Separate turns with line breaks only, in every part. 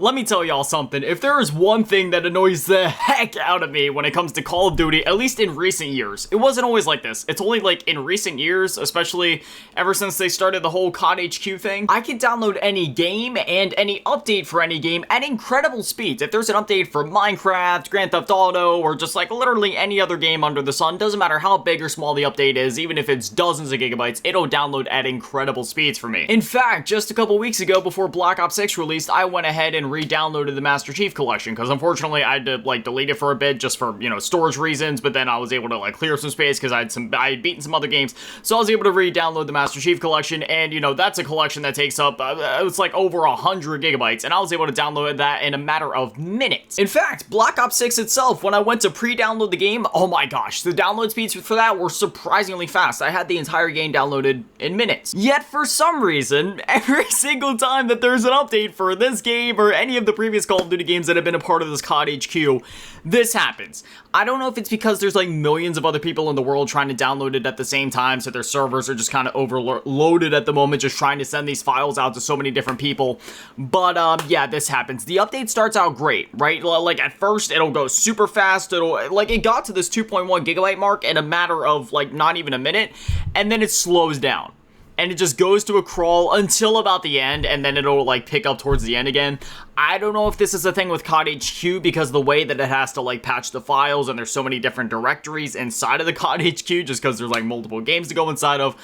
Let me tell y'all something, if there is one thing that annoys the heck out of me when it comes to Call of Duty, at least in recent years, it wasn't always like this. It's only like in recent years, especially ever since they started the whole COD HQ thing, I can download any game and any update for any game at incredible speeds. If there's an update for Minecraft, Grand Theft Auto, or just like literally any other game under the sun, doesn't matter how big or small the update is, even if it's dozens of gigabytes, it'll download at incredible speeds for me. In fact, just a couple weeks ago before Black Ops 6 released, I went ahead and re-downloaded the Master Chief Collection, because unfortunately I had to like delete it for a bit just for, you know, storage reasons, but then I was able to like clear some space because I had beaten some other games, so I was able to re-download the Master Chief Collection, and you know, that's a collection that takes up, it's like over 100 gigabytes, and I was able to download that in a matter of minutes. In fact, Black Ops 6 itself, when I went to pre-download the game, oh my gosh, the download speeds for that were surprisingly fast. I had the entire game downloaded in minutes. Yet for some reason, every single time that there's an update for this game or any of the previous Call of Duty games that have been a part of this COD HQ, this happens. I don't know if it's because there's like millions of other people in the world trying to download it at the same time, so their servers are just kind of overloaded at the moment, just trying to send these files out to so many different people. But yeah, this happens. The update starts out great, right? Like at first it'll go super fast. It'll like, it got to this 2.1 gigabyte mark in a matter of like not even a minute, and then it slows down. And it just goes to a crawl until about the end, and then it'll like pick up towards the end again. I don't know if this is a thing with COD HQ because the way that it has to like patch the files, and there's so many different directories inside of the COD HQ just because there's like multiple games to go inside of.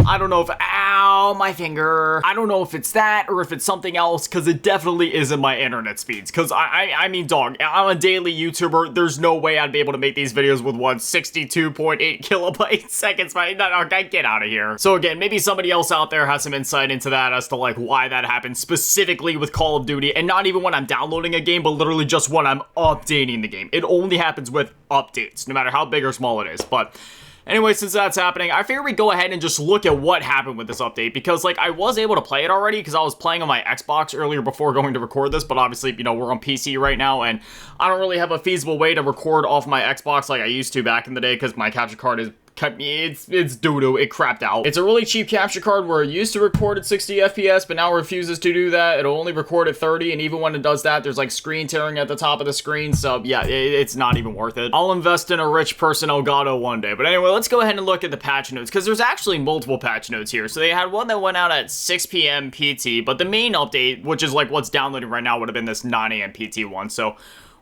I don't know if, ow, my finger. I don't know if it's that or if it's something else, because it definitely isn't my internet speeds. Because I mean, dog, I'm a daily YouTuber. There's no way I'd be able to make these videos with 62.8 kilobyte seconds. No, get out of here. So again, maybe somebody else out there has some insight into that as to like why that happens specifically with Call of Duty, and not even when I'm downloading a game, but literally just when I'm updating the game. It only happens with updates, no matter how big or small it is. But anyway, since that's happening, I figured we'd go ahead and just look at what happened with this update, because like I was able to play it already because I was playing on my Xbox earlier before going to record this, but obviously, you know, we're on PC right now, and I don't really have a feasible way to record off my Xbox like I used to back in the day, because my capture card is it's doo-doo, it crapped out. It's a really cheap capture card where it used to record at 60 FPS, but now refuses to do that. It'll only record at 30, and even when it does that, there's like screen tearing at the top of the screen, so yeah, it's not even worth it. I'll invest in a rich person Elgato one day. But anyway, let's go ahead and look at the patch notes, because there's actually multiple patch notes here. So they had one that went out at 6 p.m. PT, but the main update, which is like what's downloading right now, would have been this 9 a.m. PT one, so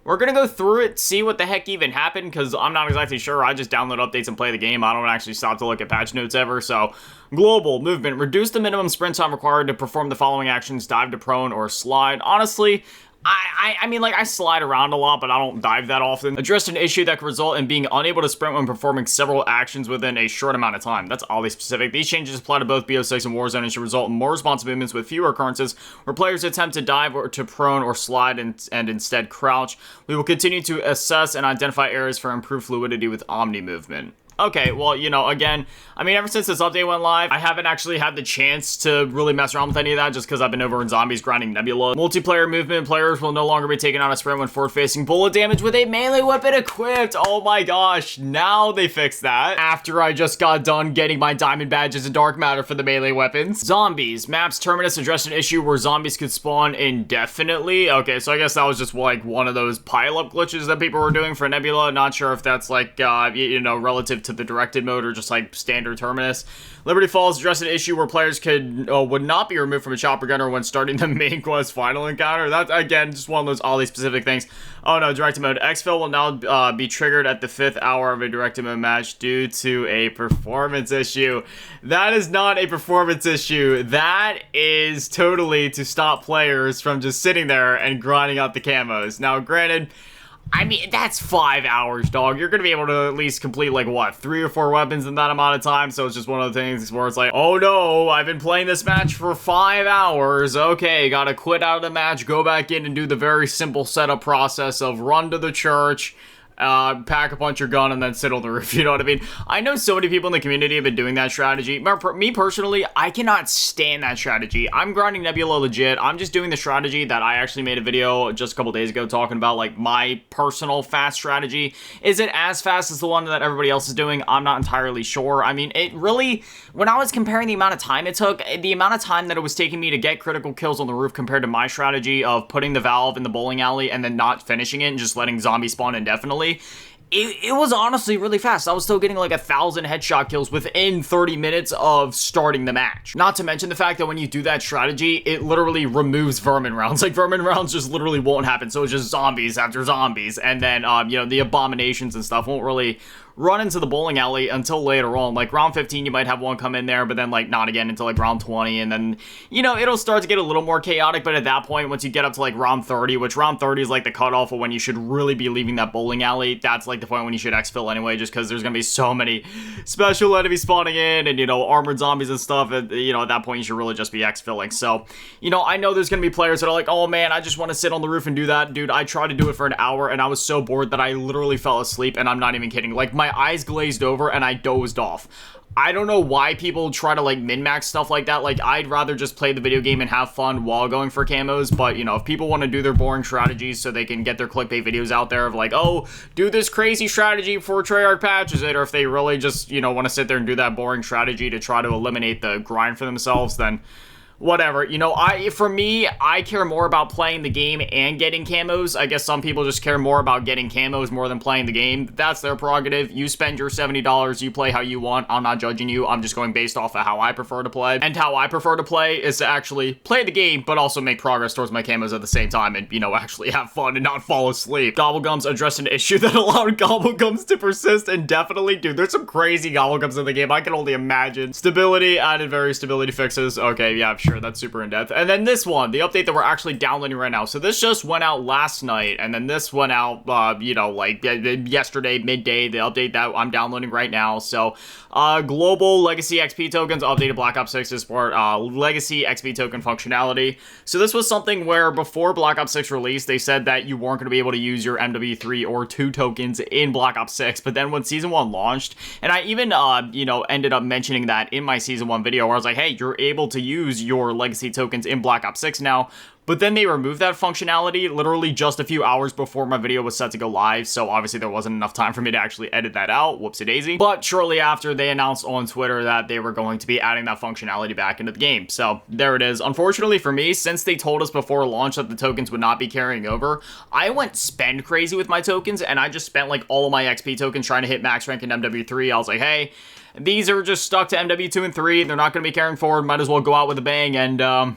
we're gonna go through it, see what the heck even happened, because I'm not exactly sure. I just download updates and play the game. I don't actually stop to look at patch notes ever. So, global movement. Reduce the minimum sprint time required to perform the following actions: dive to prone or slide. Honestly, I mean, like, I slide around a lot, but I don't dive that often. Addressed an issue that could result in being unable to sprint when performing several actions within a short amount of time. That's oddly specific. These changes apply to both BO6 and Warzone and should result in more responsive movements with fewer occurrences where players attempt to dive or to prone or slide and instead crouch. We will continue to assess and identify areas for improved fluidity with Omni movement. Okay, well, you know, again, I mean, ever since this update went live, I haven't actually had the chance to really mess around with any of that just because I've been over in Zombies grinding Nebula. Multiplayer movement, players will no longer be taken on a sprint when forward-facing bullet damage with a melee weapon equipped. Oh my gosh, now they fixed that after I just got done getting my diamond badges and dark matter for the melee weapons. Zombies. Map's Terminus addressed an issue where zombies could spawn indefinitely. Okay, so I guess that was just like one of those pile-up glitches that people were doing for Nebula. Not sure if that's like, you know, relative to the directed mode or just like standard Terminus. Liberty Falls addressed an issue where players would not be removed from a chopper gunner when starting the main quest final encounter. That's, again, just one of those all these specific things. Oh no, directed mode. Exfil will now be triggered at the 5th hour of a directed mode match due to a performance issue. That is not a performance issue. That is totally to stop players from just sitting there and grinding out the camos. Now, granted, I mean, that's 5 hours, dog. You're gonna be able to at least complete, like, what, 3 or 4 weapons in that amount of time? So it's just one of the things where it's like, oh no, I've been playing this match for 5 hours. Okay, gotta quit out of the match, go back in and do the very simple setup process of run to the church, pack a punch your gun and then sit on the roof, you know what I mean? I know so many people in the community have been doing that strategy. Me personally, I cannot stand that strategy. I'm grinding Nebula legit. I'm just doing the strategy that I actually made a video just a couple days ago talking about, like, my personal fast strategy. Is it as fast as the one that everybody else is doing? I'm not entirely sure. I mean, it really, when I was comparing the amount of time it took, the amount of time that it was taking me to get critical kills on the roof compared to my strategy of putting the valve in the bowling alley and then not finishing it and just letting zombies spawn indefinitely, it was honestly really fast. I was still getting like 1,000 headshot kills within 30 minutes of starting the match. Not to mention the fact that when you do that strategy, it literally removes vermin rounds. Like, vermin rounds just literally won't happen. So it's just zombies after zombies. And then, you know, the abominations and stuff won't really run into the bowling alley until later on. Like, round 15, you might have one come in there, but then, like, not again until, like, round 20, and then, you know, it'll start to get a little more chaotic, but at that point, once you get up to, like, round 30, which round 30 is, like, the cutoff of when you should really be leaving that bowling alley, that's, like, the point when you should exfil anyway, just because there's gonna be so many special enemies spawning in, and, you know, armored zombies and stuff, and, you know, at that point, you should really just be exfilling. So, you know, I know there's gonna be players that are like, oh, man, I just want to sit on the roof and do that. Dude, I tried to do it for an hour, and I was so bored that I literally fell asleep, and I'm not even kidding. Like, my eyes glazed over and I dozed off. I don't know why people try to, like, min-max stuff like that. Like, I'd rather just play the video game and have fun while going for camos, but, you know, if people want to do their boring strategies so they can get their clickbait videos out there of, like, oh, do this crazy strategy before Treyarch patches it, or if they really just, you know, want to sit there and do that boring strategy to try to eliminate the grind for themselves, then whatever. You know, for me, I care more about playing the game and getting camos. I guess some people just care more about getting camos more than playing the game. That's their prerogative. You spend your $70, you play how you want. I'm not judging you. I'm just going based off of how I prefer to play. And how I prefer to play is to actually play the game, but also make progress towards my camos at the same time and, you know, actually have fun and not fall asleep. Gobblegums addressed an issue that allowed Gobblegums to persist indefinitely. Dude, there's some crazy Gobblegums in the game. I can only imagine. Stability, added various stability fixes. Okay, yeah, sure, that's super in-depth. And then this one, the update that we're actually downloading right now. So this just went out last night, and then this went out, you know, like yesterday, midday, the update that I'm downloading right now. So, global legacy XP tokens, updated Black Ops 6 to support legacy XP token functionality. So this was something where before Black Ops 6 release, they said that you weren't going to be able to use your MW3 or 2 tokens in Black Ops 6, but then when Season 1 launched, and I even, you know, ended up mentioning that in my Season 1 video where I was like, hey, you're able to use your legacy tokens in Black Ops 6 now. But then they removed that functionality literally just a few hours before my video was set to go live, so obviously there wasn't enough time for me to actually edit that out, whoopsie-daisy. But shortly after, they announced on Twitter that they were going to be adding that functionality back into the game. So there it is. Unfortunately for me, since they told us before launch that the tokens would not be carrying over, I went spend crazy with my tokens, and I just spent like all of my XP tokens trying to hit max rank in MW3. I was like, hey, these are just stuck to MW2 and 3. They're not going to be carrying forward. Might as well go out with a bang. And,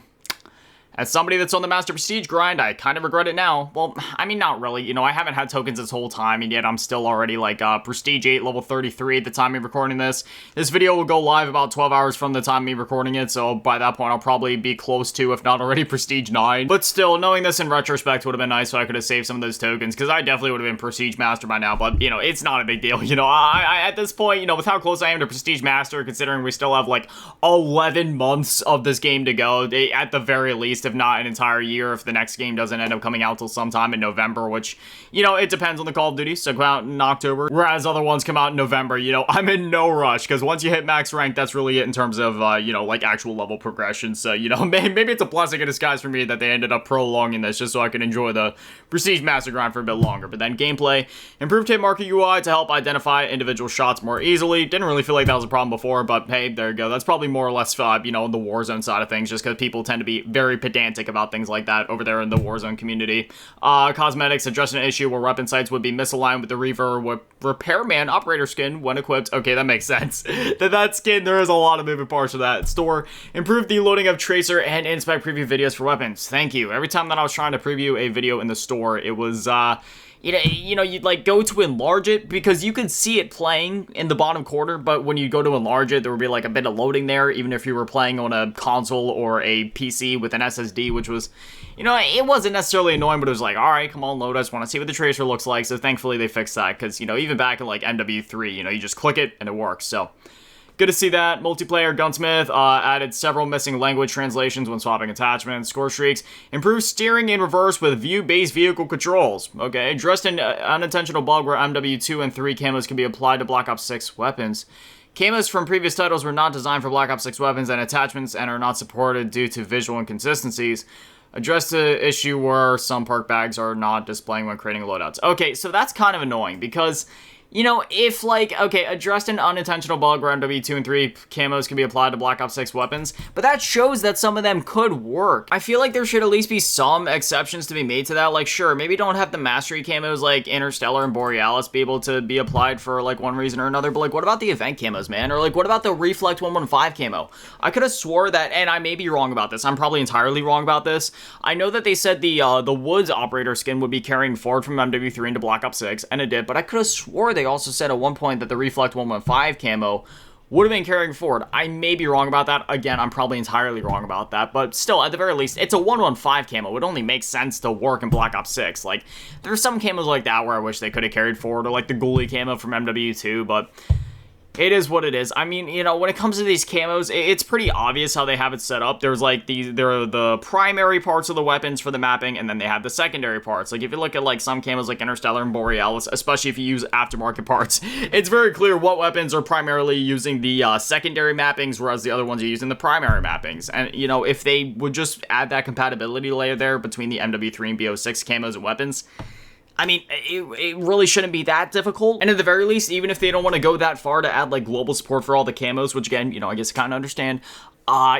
as somebody that's on the Master Prestige grind, I kind of regret it now. Well, I mean, not really. You know, I haven't had tokens this whole time, and yet I'm still already, like, Prestige 8, level 33 at the time of recording this. This video will go live about 12 hours from the time of me recording it, so by that point, I'll probably be close to, if not already, Prestige 9. But still, knowing this in retrospect would have been nice, so I could have saved some of those tokens, because I definitely would have been Prestige Master by now, but, you know, it's not a big deal. You know, I at this point, you know, with how close I am to Prestige Master, considering we still have, like, 11 months of this game to go, at the very least, if not an entire year, if the next game doesn't end up coming out till sometime in November, which, you know, it depends on the Call of Duty, so come out in October, whereas other ones come out in November. You know, I'm in no rush, because once you hit max rank, that's really it in terms of, you know, like, actual level progression, so, you know, maybe it's a blessing in disguise for me that they ended up prolonging this, just so I can enjoy the Prestige Master grind for a bit longer. But then gameplay, improved hit marker UI to help identify individual shots more easily. Didn't really feel like that was a problem before, but hey, there you go. That's probably more or less, you know, the Warzone side of things, just because people tend to be very pedantic about things like that over there in the Warzone community. Cosmetics addressing an issue where weapon sights would be misaligned with the Repairman operator skin when equipped. Okay, that makes sense. that skin, there is a lot of moving parts for that. Store, improved the loading of Tracer and Inspect preview videos for weapons. Thank you. Every time that I was trying to preview a video in the store, it was, you know, you'd like go to enlarge it because you could see it playing in the bottom corner, but when you go to enlarge it, there would be like a bit of loading there, even if you were playing on a console or a PC with an SSD, which was, you know, it wasn't necessarily annoying, but it was like, all right, come on, load. I just want to see what the tracer looks like. So thankfully they fixed that because, you know, even back in like MW3, you know, you just click it and it works. So Good to see that. Multiplayer Gunsmith added several missing language translations when swapping attachments. Score streaks. Improved steering in reverse with view-based vehicle controls. Okay. Addressed an unintentional bug where MW2 and 3 camos can be applied to Black Ops 6 weapons. Camos from previous titles were not designed for Black Ops 6 weapons and attachments and are not supported due to visual inconsistencies. Address the issue where some perk bags are not displaying when creating loadouts. Okay, so that's kind of annoying because, you know, if, like, okay, addressed an unintentional bug where MW2 and 3 camos can be applied to Black Ops 6 weapons, but that shows that some of them could work. I feel like there should at least be some exceptions to be made to that. Like, sure, maybe don't have the mastery camos like Interstellar and Borealis be able to be applied for, like, one reason or another, but, like, what about the event camos, man? Or, like, what about the Reflect 115 camo? I could have swore that, and I may be wrong about this, I'm probably entirely wrong about this. I know that they said the Woods operator skin would be carrying forward from MW3 into Black Ops 6, and it did, but I could have swore they also said at one point that the Reflect 115 camo would have been carrying forward. I may be wrong about that. Again, I'm probably entirely wrong about that, but still, at the very least, it's a 115 camo. It only makes sense to work in Black Ops 6. Like, there's some camos like that where I wish they could have carried forward, or like the Ghoulie camo from MW2, but it is what it is. I mean, you know, when it comes to these camos, it's pretty obvious how they have it set up. There's like there are the primary parts of the weapons for the mapping, and then they have the secondary parts. Like if you look at like some camos like Interstellar and Borealis, especially if you use aftermarket parts, it's very clear what weapons are primarily using the secondary mappings, whereas the other ones are using the primary mappings. And, you know, if they would just add that compatibility layer there between the MW3 and BO6 camos and weapons, I mean, it really shouldn't be that difficult. And at the very least, even if they don't want to go that far to add, like, global support for all the camos, which, again, you know, I guess I kind of understand,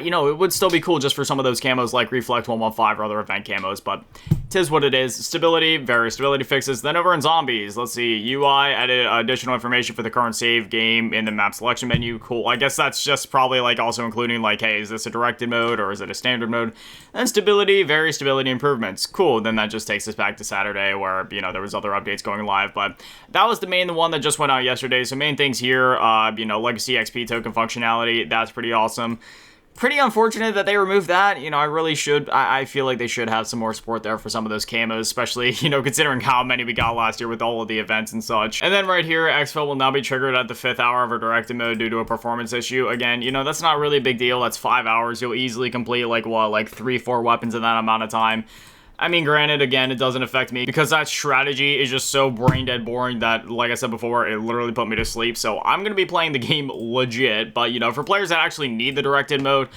you know, it would still be cool just for some of those camos like Reflect 115 or other event camos, but tis what it is. Stability, various stability fixes. Then over in Zombies, let's see, UI added additional information for the current save game in the map selection menu. Cool. I guess that's just probably like also including like, hey, is this a directed mode or is it a standard mode? And stability, various stability improvements. Cool. Then that just takes us back to Saturday where, you know, there was other updates going live, but that was the one that just went out yesterday. So main things here, you know, Legacy XP token functionality, that's pretty awesome. Pretty unfortunate that they removed that. You know, I feel like they should have some more support there for some of those camos, especially, you know, considering how many we got last year with all of the events and such. And then right here, exfil will now be triggered at the 5th hour of a directed mode due to a performance issue. Again, you know, that's not really a big deal. That's 5 hours. You'll easily complete, like, what, like 3-4 weapons in that amount of time. I mean, granted, again, it doesn't affect me because that strategy is just so brain dead boring that, like I said before, it literally put me to sleep. So I'm going to be playing the game legit. But, you know, for players that actually need the directed mode,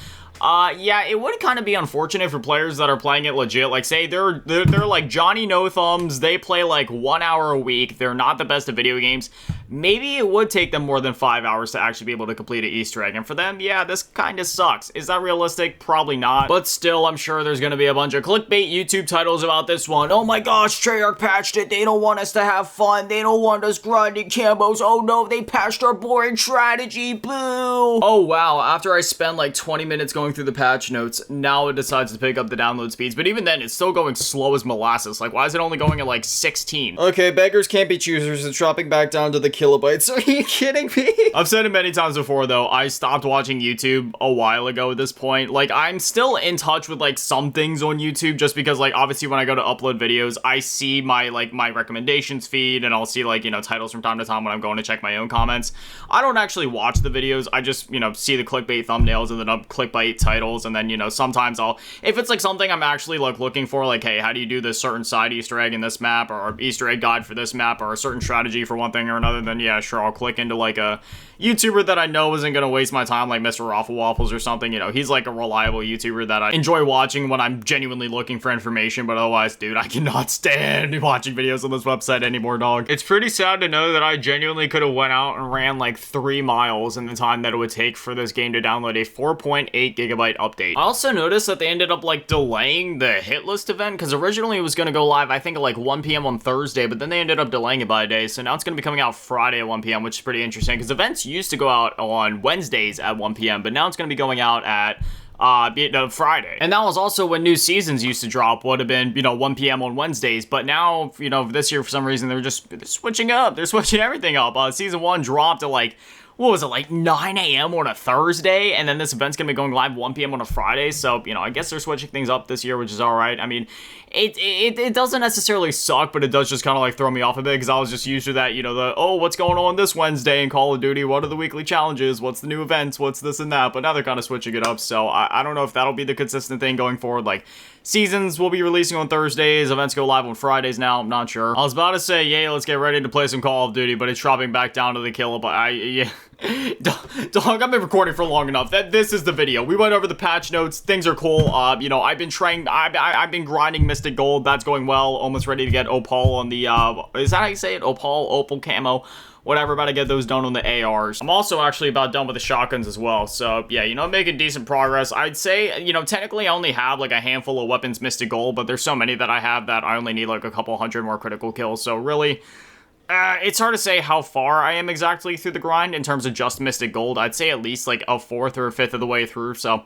yeah, it would kind of be unfortunate for players that are playing it legit. Like, say they're like Johnny No Thumbs. They play like 1 hour a week. They're not the best at video games. Maybe it would take them more than 5 hours to actually be able to complete an Easter egg. And for them, yeah, this kind of sucks. Is that realistic? Probably not. But still, I'm sure there's going to be a bunch of clickbait YouTube titles about this one. Oh my gosh, Treyarch patched it. They don't want us to have fun. They don't want us grinding camos. Oh no, they patched our boring strategy. Boo. Oh wow, after I spend like 20 minutes going through the patch notes, now it decides to pick up the download speeds. But even then, it's still going slow as molasses. Like, why is it only going at like 16? Okay, beggars can't be choosers. It's dropping back down to the kilobytes. Are you kidding me? I've said it many times before though, I stopped watching YouTube a while ago at this point. Like, I'm still in touch with like some things on YouTube just because, like, obviously when I go to upload videos, I see my recommendations feed and I'll see, like, you know, titles from time to time when I'm going to check my own comments. I don't actually watch the videos. I just, you know, see the clickbait thumbnails and then clickbait titles, and then, you know, sometimes if it's like something I'm actually like looking for, like, hey, how do you do this certain side Easter egg in this map, or Easter egg guide for this map, or a certain strategy for one thing or another, then yeah, sure, I'll click into like a YouTuber that I know isn't gonna waste my time, like Mr. Raffle Waffles or something. You know, he's like a reliable YouTuber that I enjoy watching when I'm genuinely looking for information, but otherwise, dude, I cannot stand watching videos on this website anymore, dog. It's pretty sad to know that I genuinely could have went out and ran like 3 miles in the time that it would take for this game to download a 4.8 gigabyte update. I also noticed that they ended up like delaying the hit list event, because originally it was gonna go live, I think, at like 1 p.m. on Thursday, but then they ended up delaying it by a day, so now it's gonna be coming out Friday at 1 p.m., which is pretty interesting, because events used to go out on Wednesdays at 1 p.m., but now it's going to be going out at Friday. And that was also when new seasons used to drop, would have been, you know, 1 p.m. on Wednesdays, but now, you know, this year for some reason they're switching up. They're switching everything up. Season 1 dropped at like what was it, like 9 a.m. on a Thursday, and then this event's gonna be going live 1 p.m. on a Friday, so, you know, I guess they're switching things up this year, which is alright. I mean, it doesn't necessarily suck, but it does just kind of, like, throw me off a bit, because I was just used to that, you know, oh, what's going on this Wednesday in Call of Duty, what are the weekly challenges, what's the new events, what's this and that, but now they're kind of switching it up, so I don't know if that'll be the consistent thing going forward. Like, seasons will be releasing on Thursdays, events go live on Fridays now, I'm not sure. I was about to say, yay, let's get ready to play some Call of Duty, but it's dropping back down to the kill, but yeah. Dog, I've been recording for long enough. This is the video. We went over the patch notes. Things are cool. You know, I've been grinding Mystic Gold. That's going well. Almost ready to get Opal on the, is that how you say it? Opal Camo. Whatever, about to get those done on the ARs. I'm also actually about done with the shotguns as well. So, yeah, you know, making decent progress. I'd say, you know, technically I only have, like, a handful of weapons Mystic Gold, but there's so many that I have that I only need, like, a couple hundred more critical kills. So, really, it's hard to say how far I am exactly through the grind in terms of just Mystic Gold. I'd say at least, like, a fourth or a fifth of the way through, so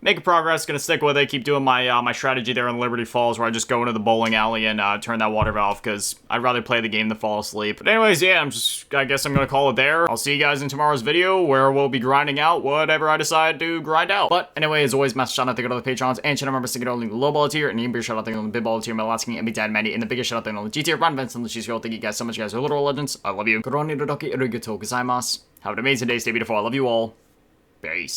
making progress, gonna stick with it, keep doing my my strategy there in Liberty Falls, where I just go into the bowling alley and turn that water valve, because I'd rather play the game than fall asleep. But anyways, yeah, I guess I'm gonna call it there. I'll see you guys in tomorrow's video, where we'll be grinding out whatever I decide to grind out. But anyway, as always, massive shout out to the Patrons and channel members to get on the low ball tier, and even bigger shout out to the big ball tier, my last king, and big dad Manny, and the biggest shout out to on the G tier, Ron Vince, and the Cheese Girl. Thank you guys so much, you guys are literal legends. I love you. Have an amazing day, stay beautiful. I love you all. Peace.